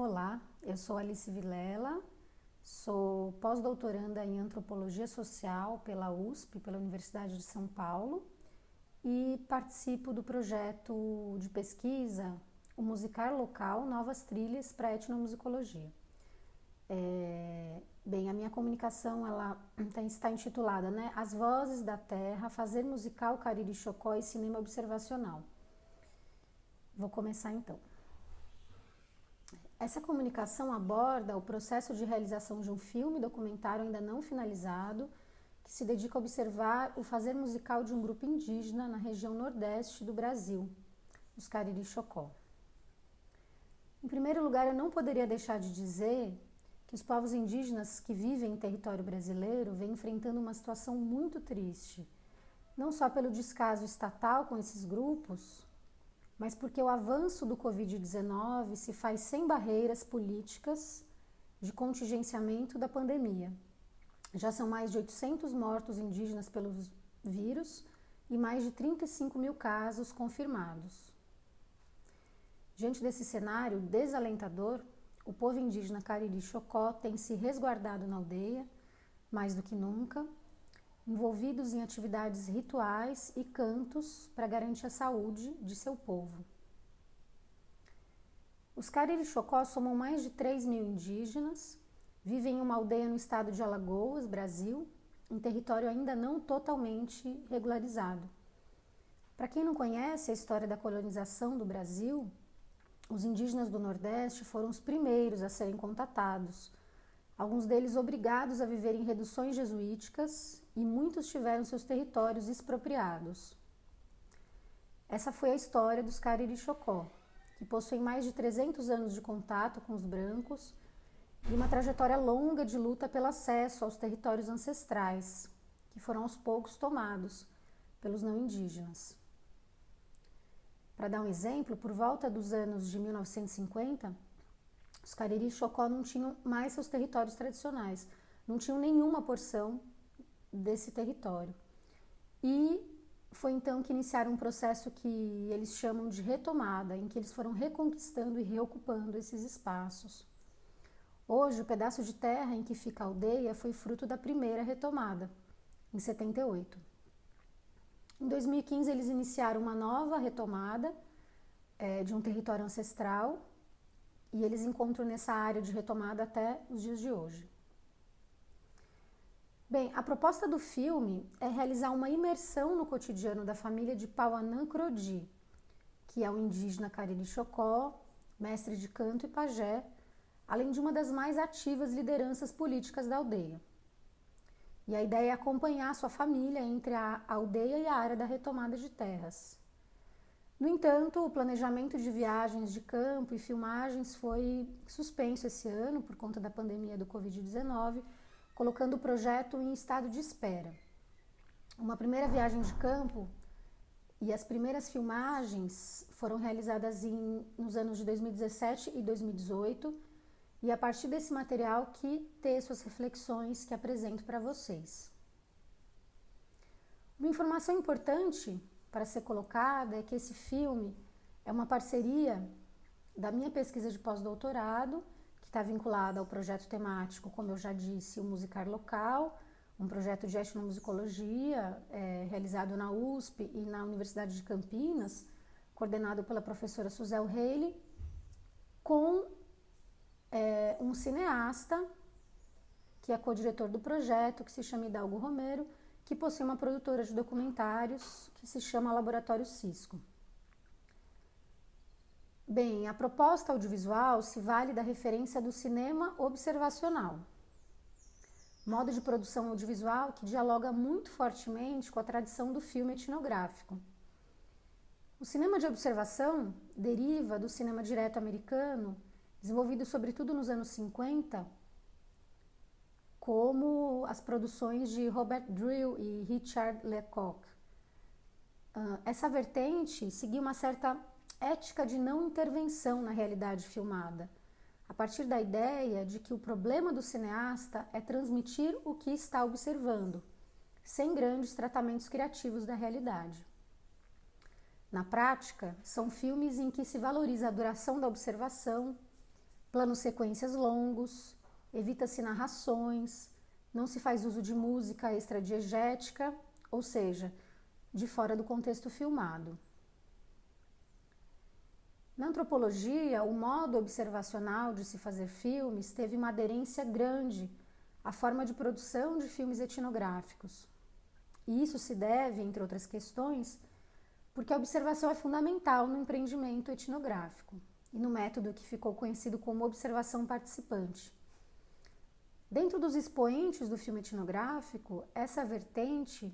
Olá, eu sou Alice Vilela, sou pós-doutoranda em Antropologia Social pela USP, pela Universidade de São Paulo, e participo do projeto de pesquisa O Musicar Local, Novas Trilhas para a Etnomusicologia. A minha comunicação está intitulada, As Vozes da Terra, Fazer Musical, Cariri Chocó e Cinema Observacional. Vou começar então. Essa comunicação aborda o processo de realização de um filme documentário ainda não finalizado, que se dedica a observar o fazer musical de um grupo indígena na região nordeste do Brasil, os Cariri Chocó. Em primeiro lugar, eu não poderia deixar de dizer que os povos indígenas que vivem em território brasileiro vêm enfrentando uma situação muito triste, não só pelo descaso estatal com esses grupos, mas porque o avanço do Covid-19 se faz sem barreiras políticas de contingenciamento da pandemia. Já são mais de 800 mortos indígenas pelo vírus e mais de 35 mil casos confirmados. Diante desse cenário desalentador, o povo indígena Cariri Chocó tem se resguardado na aldeia, mais do que nunca, envolvidos em atividades rituais e cantos para garantir a saúde de seu povo. Os Cariri Chocó somam mais de 3 mil indígenas, vivem em uma aldeia no estado de Alagoas, Brasil, em território ainda não totalmente regularizado. Para quem não conhece a história da colonização do Brasil, os indígenas do Nordeste foram os primeiros a serem contatados, alguns deles obrigados a viver em reduções jesuíticas, e muitos tiveram seus territórios expropriados. Essa foi a história dos Cariri Chocó, que possuem mais de 300 anos de contato com os brancos e uma trajetória longa de luta pelo acesso aos territórios ancestrais, que foram aos poucos tomados pelos não indígenas. Para dar um exemplo, por volta dos anos de 1950, os Cariri Chocó não tinham mais seus territórios tradicionais, não tinham nenhuma porção desse território. E foi então que iniciaram um processo que eles chamam de retomada, em que eles foram reconquistando e reocupando esses espaços. Hoje, o pedaço de terra em que fica a aldeia foi fruto da primeira retomada, em 78. Em 2015, eles iniciaram uma nova retomada de um território ancestral, e eles encontram nessa área de retomada até os dias de hoje. Bem, a proposta do filme é realizar uma imersão no cotidiano da família de Pauanã Crodi, que é o indígena Cariri Chocó, mestre de canto e pajé, além de uma das mais ativas lideranças políticas da aldeia. E a ideia é acompanhar sua família entre a aldeia e a área da retomada de terras. No entanto, o planejamento de viagens de campo e filmagens foi suspenso esse ano por conta da pandemia do Covid-19, colocando o projeto em estado de espera. Uma primeira viagem de campo e as primeiras filmagens foram realizadas nos anos de 2017 e 2018, e a partir desse material que teço as reflexões que apresento para vocês. Uma informação importante para ser colocada é que esse filme é uma parceria da minha pesquisa de pós-doutorado, que está vinculada ao projeto temático, como eu já disse, o Musicar Local, um projeto de etnomusicologia realizado na USP e na Universidade de Campinas, coordenado pela professora Suzel Reile, com um cineasta, que é co-diretor do projeto, que se chama Hidalgo Romero, que possui uma produtora de documentários que se chama Laboratório Cisco. Bem, a proposta audiovisual se vale da referência do cinema observacional, modo de produção audiovisual que dialoga muito fortemente com a tradição do filme etnográfico. O cinema de observação deriva do cinema direto americano, desenvolvido sobretudo nos anos 50, como as produções de Robert Drill e Richard Lecoq. Essa vertente seguia uma certa ética de não intervenção na realidade filmada, a partir da ideia de que o problema do cineasta é transmitir o que está observando, sem grandes tratamentos criativos da realidade. Na prática, são filmes em que se valoriza a duração da observação, planos sequências longos, evita-se narrações, não se faz uso de música extradiegética, ou seja, de fora do contexto filmado. Na antropologia, o modo observacional de se fazer filmes teve uma aderência grande à forma de produção de filmes etnográficos. E isso se deve, entre outras questões, porque a observação é fundamental no empreendimento etnográfico e no método que ficou conhecido como observação participante. Dentro dos expoentes do filme etnográfico, dessa vertente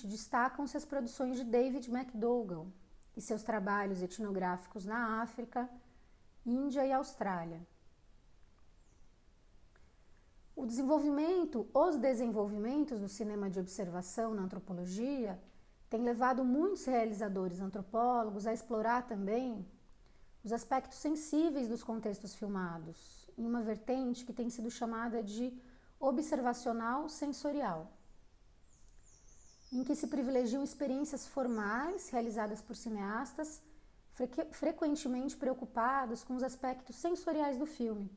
destacam-se as produções de David McDougall e seus trabalhos etnográficos na África, Índia e Austrália. Os desenvolvimentos do cinema de observação na antropologia têm levado muitos realizadores antropólogos a explorar também os aspectos sensíveis dos contextos filmados, em uma vertente que tem sido chamada de observacional sensorial, em que se privilegiam experiências formais realizadas por cineastas, frequentemente preocupados com os aspectos sensoriais do filme,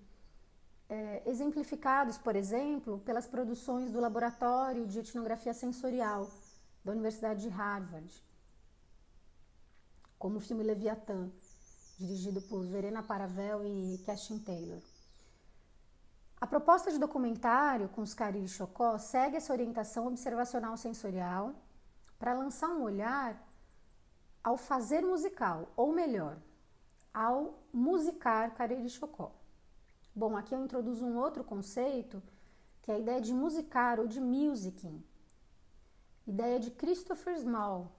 exemplificados, por exemplo, pelas produções do Laboratório de Etnografia Sensorial da Universidade de Harvard, como o filme Leviatã, dirigido por Verena Paravel e Kerstin Taylor. A proposta de documentário com os Cariri Chocó segue essa orientação observacional sensorial para lançar um olhar ao fazer musical, ou melhor, ao musicar Cariri Chocó. Bom, aqui eu introduzo um outro conceito, que é a ideia de musicar ou de musicking, ideia de Christopher Small.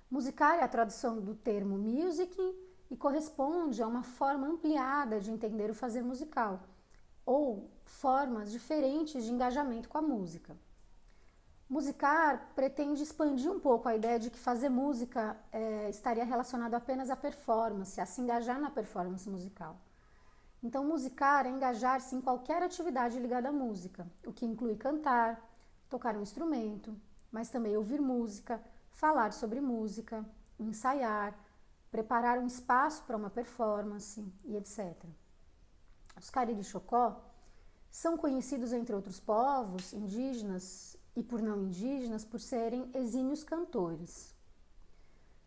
Musicar é a tradução do termo musicking e corresponde a uma forma ampliada de entender o fazer musical, ou formas diferentes de engajamento com a música. Musicar pretende expandir um pouco a ideia de que fazer música estaria relacionado apenas à performance, a se engajar na performance musical. Então, musicar é engajar-se em qualquer atividade ligada à música, o que inclui cantar, tocar um instrumento, mas também ouvir música, falar sobre música, ensaiar, preparar um espaço para uma performance e etc. Os Cariri Chocó são conhecidos entre outros povos indígenas e por não indígenas por serem exímios cantores.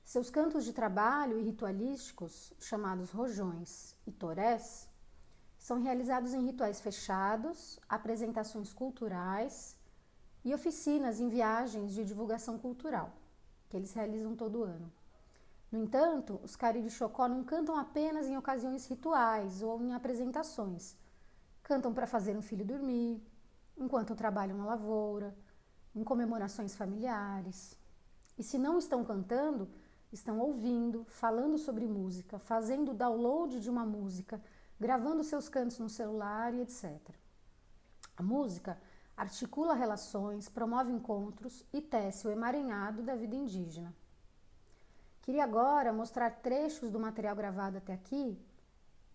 Seus cantos de trabalho e ritualísticos, chamados rojões e torés, são realizados em rituais fechados, apresentações culturais e oficinas em viagens de divulgação cultural, que eles realizam todo ano. No entanto, os Cariri Chocó não cantam apenas em ocasiões rituais ou em apresentações. Cantam para fazer um filho dormir, enquanto trabalham na lavoura, em comemorações familiares. E se não estão cantando, estão ouvindo, falando sobre música, fazendo download de uma música, gravando seus cantos no celular e etc. A música articula relações, promove encontros e tece o emaranhado da vida indígena. Queria agora mostrar trechos do material gravado até aqui,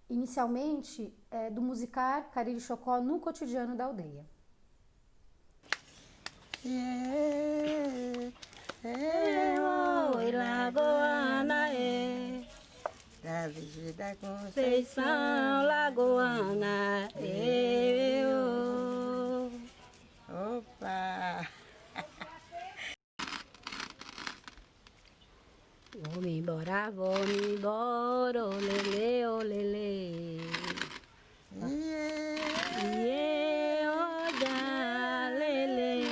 inicialmente do musicar Cariri Chocó no cotidiano da aldeia. Oi, Lagoana, da Vigília Conceição, Lagoana, opa! Vou-me embora, olele, olele. Olha, lele.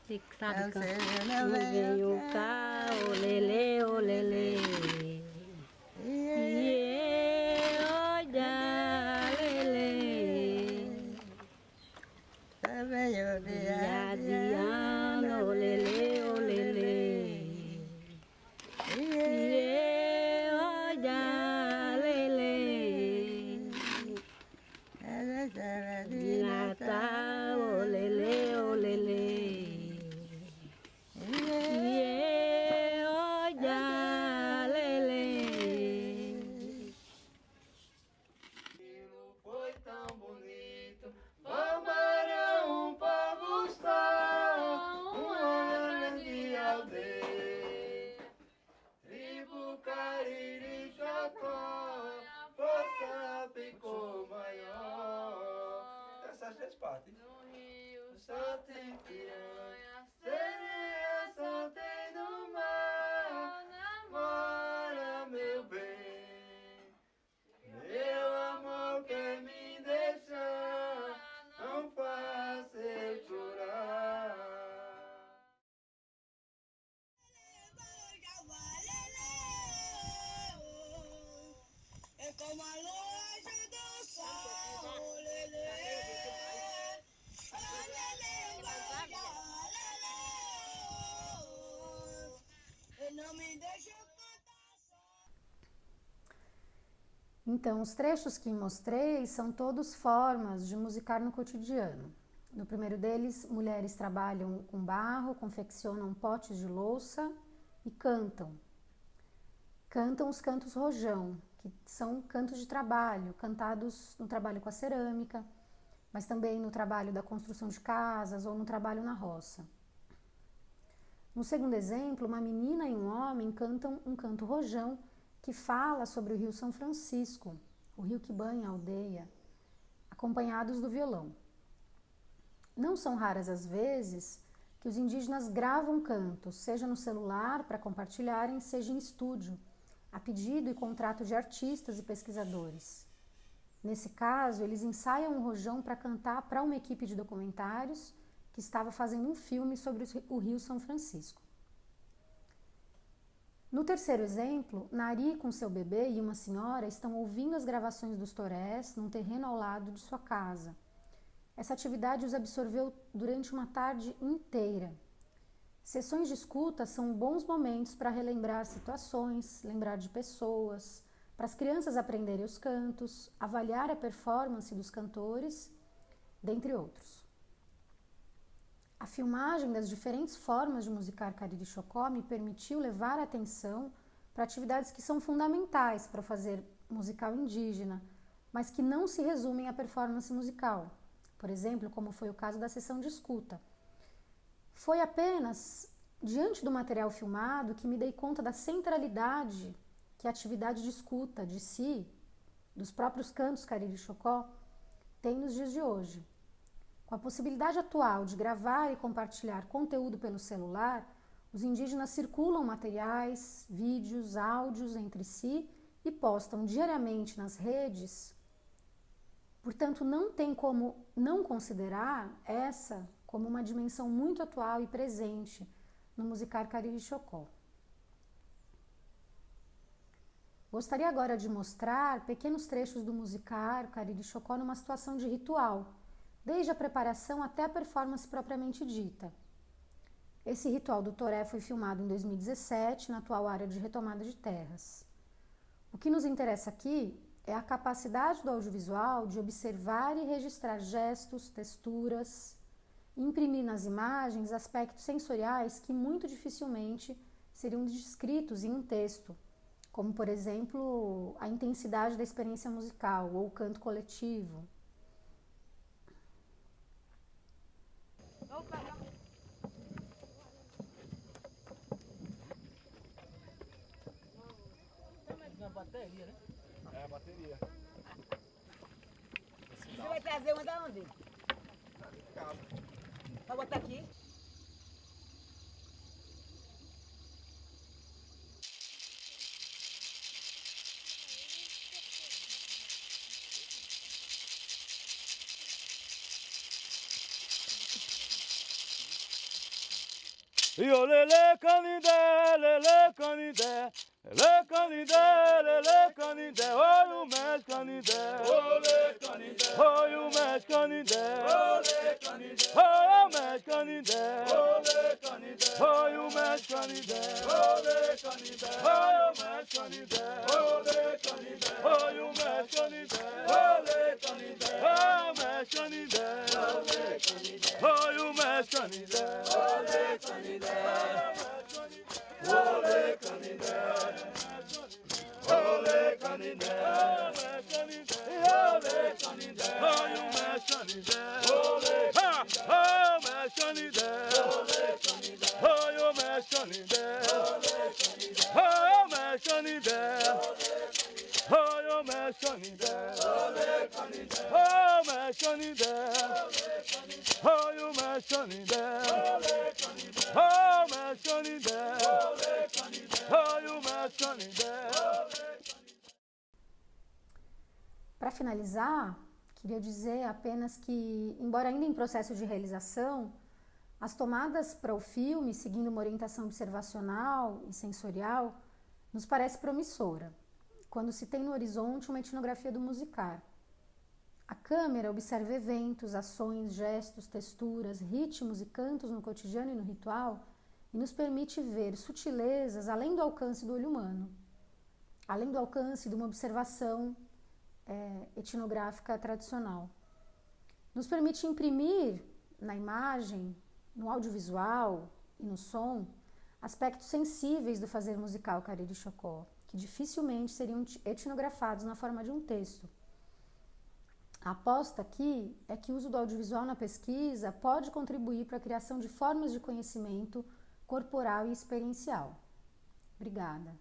Você que sabe cantar, não venho cá, olele, olele. Olha, lele. Diana, olele, olele. Olha, lele. De Natal, olele, olele. Olha, lele. Foi tão bonito, Bambarão, um povo só. Então, os trechos que mostrei são todos formas de musicar no cotidiano. No primeiro deles, mulheres trabalham com barro, confeccionam potes de louça e cantam. Cantam os cantos rojão, que são cantos de trabalho, cantados no trabalho com a cerâmica, mas também no trabalho da construção de casas ou no trabalho na roça. No segundo exemplo, uma menina e um homem cantam um canto rojão que fala sobre o rio São Francisco, o rio que banha a aldeia, acompanhados do violão. Não são raras as vezes que os indígenas gravam cantos, seja no celular para compartilharem, seja em estúdio, a pedido e contrato de artistas e pesquisadores. Nesse caso, eles ensaiam o rojão para cantar para uma equipe de documentários que estava fazendo um filme sobre o Rio São Francisco. No terceiro exemplo, Nari com seu bebê e uma senhora estão ouvindo as gravações dos torés num terreno ao lado de sua casa. Essa atividade os absorveu durante uma tarde inteira. Sessões de escuta são bons momentos para relembrar situações, lembrar de pessoas, para as crianças aprenderem os cantos, avaliar a performance dos cantores, dentre outros. A filmagem das diferentes formas de musicar Cariri Chocó me permitiu levar a atenção para atividades que são fundamentais para o fazer musical indígena, mas que não se resumem à performance musical. Por exemplo, como foi o caso da sessão de escuta. Foi apenas diante do material filmado que me dei conta da centralidade que a atividade de escuta de si, dos próprios cantos Cariri Chocó, tem nos dias de hoje. Com a possibilidade atual de gravar e compartilhar conteúdo pelo celular, os indígenas circulam materiais, vídeos, áudios entre si e postam diariamente nas redes. Portanto, não tem como não considerar essa como uma dimensão muito atual e presente no musicar Cariri Chocó. Gostaria agora de mostrar pequenos trechos do musicar Cariri Chocó numa situação de ritual, desde a preparação até a performance propriamente dita. Esse ritual do toré foi filmado em 2017 na atual área de retomada de terras. O que nos interessa aqui é a capacidade do audiovisual de observar e registrar gestos, texturas, e imprimir nas imagens aspectos sensoriais que muito dificilmente seriam descritos em um texto, como, por exemplo, a intensidade da experiência musical ou o canto coletivo. Bateria, né? É, a bateria. Você vai trazer uma da onde? Tá de casa. Vai botar aqui? Yo lele canidé, lele canidé. Le canidé, le canidé, oh you match canidé, oh le canidé, oh you match canidé, oh le canidé, oh you match canidé, oh le canidé, oh you match canidé, oh le canidé, oh you match canidé, oh le canidé, oh you match canidé, oh le canidé, oh match canidé, oh le canidé, oh you match canidé, oh le canidé, oh le canidé. Ole canidé, ole canidé, ole canidé, oh you match canidé, ole canidé, ole canidé, oh you match canidé, ole canidé, oh match canidé, oh you match canidé, ole canidé, oh match canidé, oh you match canidé, ole canidé, oh match canidé, ole canidé, oh you match canidé. Para finalizar, queria dizer apenas que, embora ainda em processo de realização, as tomadas para o filme, seguindo uma orientação observacional e sensorial, nos parece promissora, quando se tem no horizonte uma etnografia do musicar. A câmera observa eventos, ações, gestos, texturas, ritmos e cantos no cotidiano e no ritual e nos permite ver sutilezas além do alcance do olho humano, além do alcance de uma observação etnográfica tradicional. Nos permite imprimir na imagem, no audiovisual e no som, aspectos sensíveis do fazer musical Cariri Chocó, que dificilmente seriam etnografados na forma de um texto. A aposta aqui é que o uso do audiovisual na pesquisa pode contribuir para a criação de formas de conhecimento corporal e experiencial. Obrigada.